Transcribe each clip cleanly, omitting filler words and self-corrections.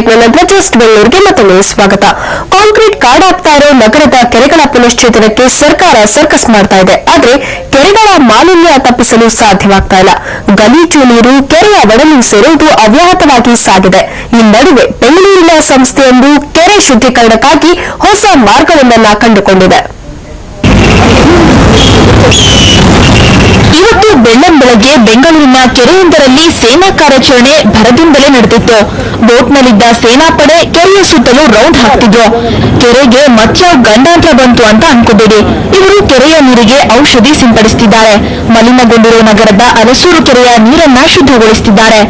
ಬ್ರೇಕ್ನ ನಂತರ ಜಸ್ಟ್ ಬೆಂಗಳೂರಿಗೆ ಮತ್ತೊಮ್ಮೆ ಸ್ವಾಗತ. ಕಾಂಕ್ರೀಟ್ ಕಾಡಾಗ್ತಾ ಇರೋ ನಗರದ ಕೆರೆಗಳ ಪುನಶ್ಚೇತನಕ್ಕೆ ಸರ್ಕಾರ ಸರ್ಕಸ್ ಮಾಡ್ತಾ ಇದೆ. ಆದ್ರೆ ಕೆರೆಗಳ ಮಾಲಿನ್ಯ ತಪ್ಪಿಸಲು ಸಾಧ್ಯವಾಗ್ತಾ ಇಲ್ಲ. ಗಲೀಜು ನೀರು ಕೆರೆಯ ಒಡಲು ಸೇರುವುದು ಅವ್ಯಾಹತವಾಗಿ ಸಾಗಿದೆ. ಈ ನಡುವೆ ಬೆಂಗಳೂರಿನ ಸಂಸ್ಥೆಯೊಂದು ಕೆರೆ ಶುದ್ಧೀಕರಣಕ್ಕಾಗಿ ಹೊಸ ಮಾರ್ಗವೊಂದನ್ನ ಕಂಡುಕೊಂಡಿದೆ. ಇವತ್ತು ಬೆಳ್ಳಂಬೆಳಗ್ಗೆ ಬೆಂಗಳೂರಿನ ಕೆರೆಯೊಂದರಲ್ಲಿ ಸೇನಾ ಕಾರ್ಯಾಚರಣೆ ಭರದಿಂದಲೇ ನಡೆದಿತ್ತು. ಬೋಟ್ನಲ್ಲಿದ್ದ ಸೇನಾಪಡೆ ಕೆರೆಯ ಸುತ್ತಲೂ ರೌಂಡ್ ಹಾಕ್ತಿದ್ರು. ಕೆರೆಗೆ ಮತ್ಸ್ಯ ಗಂಡಾಂತರ ಬಂತು ಅಂತ ಅನ್ಕೋಬೇಡಿ. ಇವರು ಕೆರೆಯ ನೀರಿಗೆ ಔಷಧಿ ಸಿಂಪಡಿಸುತ್ತಿದ್ದಾರೆ. ಮಲಿನಗೊಂಡಿರೋ ನಗರದ ಅರಸೂರು ಕೆರೆಯ ನೀರನ್ನ ಶುದ್ಧಗೊಳಿಸುತ್ತಿದ್ದಾರೆ.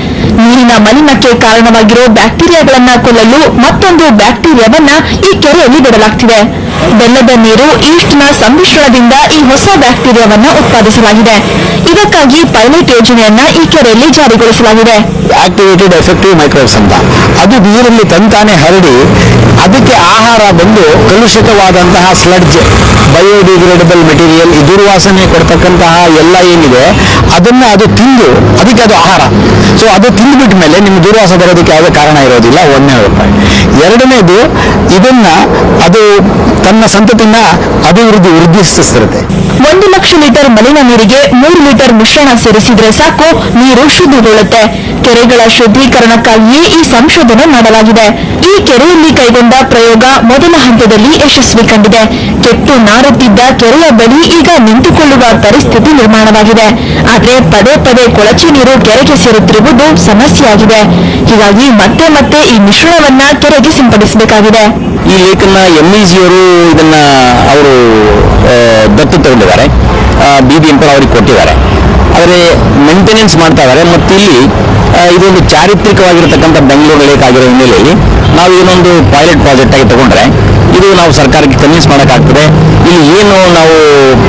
ನೀರಿನ ಮಲಿನಕ್ಕೆ ಕಾರಣವಾಗಿರೋ ಬ್ಯಾಕ್ಟೀರಿಯಾಗಳನ್ನ ಕೊಲ್ಲಲು ಮತ್ತೊಂದು ಬ್ಯಾಕ್ಟೀರಿಯಾವನ್ನ ಈ ಕೆರೆಯಲ್ಲಿ ಬಿಡಲಾಗ್ತಿದೆ. ಬೆಲ್ಲದ ನೀರು ಈಸ್ಟ್ನ ಸಮ್ಮಿಶ್ರಣದಿಂದ ಈ ಹೊಸ ಬ್ಯಾಕ್ಟೀರಿಯಾವನ್ನ ಉತ್ಪಾದಿಸಲಾಗಿದೆ. ಇದಕ್ಕಾಗಿ ಪೈಲಟ್ ಯೋಜನೆಯನ್ನ ಈ ಕೆರೆಯಲ್ಲಿ ಜಾರಿಗೊಳಿಸಲಾಗಿದೆ. ಆಕ್ಟಿವೇಟೆಡ್ ಎಫೆಕ್ಟಿವ್ ಮೈಕ್ರೋಬ್ಸ್ ಅಂತ ಅದು ನೀರಲ್ಲಿ ತಂತಾನೆ ಹರಡಿ ಅದಕ್ಕೆ ಆಹಾರ ಬಂದು ಕಲುಷಿತವಾದಂತಹ ಸ್ಲಡ್ಜ್, ಬಯೋಡಿಗ್ರೇಡಬಲ್ ಮೆಟೀರಿಯಲ್, ದುರ್ವಾಸನೆ ಕೊಡ್ತಕ್ಕಂತಹ ಎಲ್ಲ ಏನಿದೆ ಅದನ್ನ ಅದು ತಿಂದು ಅದಕ್ಕೆ ಅದು ಆಹಾರ. ಸೊ ಅದು ತಿಂದುಬಿಟ್ಟ ಮೇಲೆ ನಿಮ್ಮ ದುರ್ವಾಸ ಬರೋದಕ್ಕೆ ಯಾವುದೇ ಕಾರಣ ಇರೋದಿಲ್ಲ. ಒಂದನೇ ಪಾಯಿಂಟ್. ಎರಡನೇದು, ಇದನ್ನ ಅದು ತನ್ನ ಸಂತತಿನ ವೃದ್ಧಿಸುತ್ತಿರುತ್ತೆ. 1 ಲಕ್ಷ ಲೀಟರ್ ಮಲಿನ ನೀರಿಗೆ 3 ಲೀಟರ್ ಮಿಶ್ರಣ ಸೇರಿಸಿದ್ರೆ ಸಾಕು, ನೀರು ಶುದ್ಧಗೊಳ್ಳುತ್ತೆ. ಕೆರೆಗಳ ಶುದ್ಧೀಕರಣಕ್ಕಾಗಿಯೇ ಈ ಸಂಶೋಧನೆ ಮಾಡಲಾಗಿದೆ. ಈ ಕೆರೆಯಲ್ಲಿ ಕೈಗೊಂಡ ಪ್ರಯೋಗ ಮೊದಲ ಹಂತದಲ್ಲಿ ಯಶಸ್ವಿ ಕಂಡಿದೆ. ಕೆಟ್ಟು ನಾರುತ್ತಿದ್ದ ಕೆರೆಯ ಬಳಿ ಈಗ ನಿಂತುಕೊಳ್ಳುವ ಪರಿಸ್ಥಿತಿ ನಿರ್ಮಾಣವಾಗಿದೆ. ಆದರೆ ಪದೇ ಪದೇ ಕೊಳಚೆ ನೀರು ಕೆರೆಗೆ ಸೇರುತ್ತಿರುವುದು ಸಮಸ್ಯೆಯಾಗಿದೆ. ಹೀಗಾಗಿ ಮತ್ತೆ ಮತ್ತೆ ಈ ಮಿಶ್ರಣವನ್ನ ಕೆರೆಗೆ ಸಿಂಪಡಿಸಬೇಕಾಗಿದೆ. ಈ ಲೇಖನ MEG ಅವರು ಇದನ್ನ ಅವರು ದತ್ತು ತಗೊಂಡಿದ್ದಾರೆ. BBMP ಅವರಿಗೆ ಕೊಟ್ಟಿದ್ದಾರೆ. ಆದರೆ ಮೇಂಟೆನೆನ್ಸ್ ಮಾಡ್ತಾ ಇದ್ದಾರೆ. ಮತ್ತು ಇಲ್ಲಿ ಇದೊಂದು ಚಾರಿತ್ರಿಕವಾಗಿರತಕ್ಕಂಥ ಬೆಂಗಳೂರು ಲೇಕ್ ಆಗಿರೋ ಹಿನ್ನೆಲೆಯಲ್ಲಿ ನಾವು ಇದೊಂದು ಪೈಲಟ್ ಪ್ರಾಜೆಕ್ಟ್ ಆಗಿ ತಗೊಂಡ್ರೆ ಇದು ನಾವು ಸರ್ಕಾರಕ್ಕೆ ಕನ್ವಿನ್ಸ್ ಮಾಡೋಕ್ಕಾಗ್ತದೆ. ಇಲ್ಲಿ ಏನು ನಾವು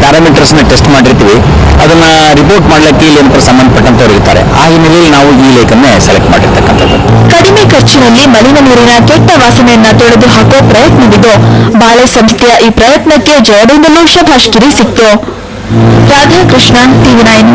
ಪ್ಯಾರಾಮೀಟರ್ಸ್ನ ಟೆಸ್ಟ್ ಮಾಡಿರ್ತೀವಿ ಅದನ್ನ ರಿಪೋರ್ಟ್ ಮಾಡಲಿಕ್ಕೆ ಇಲ್ಲಿ ಏನಪ್ಪ ಸಂಬಂಧಪಟ್ಟಂತವ್ರು ಇರ್ತಾರೆ. ಆ ಹಿನ್ನೆಲೆಯಲ್ಲಿ ನಾವು ಈ ಲೇಖನ್ನೇ ಸೆಲೆಕ್ಟ್ ಮಾಡಿರ್ತಕ್ಕಂಥದ್ದು. ಕಡಿಮೆ ಖರ್ಚಿನಲ್ಲಿ ಮಲಿನ ನೀರಿನ ಕೆಟ್ಟ ವಾಸನೆಯನ್ನ ತೊಳೆದು ಹಾಕೋ ಪ್ರಯತ್ನವಿದು. ಬಾಳೆ ಸಂಸ್ಥೆಯ ಈ ಪ್ರಯತ್ನಕ್ಕೆ ಜಯದಿಂದಲೂ ಶಭಾಷ್ಗಿರಿ ಸಿಕ್ತು. ರಾಧಾಕೃಷ್ಣ, TV9.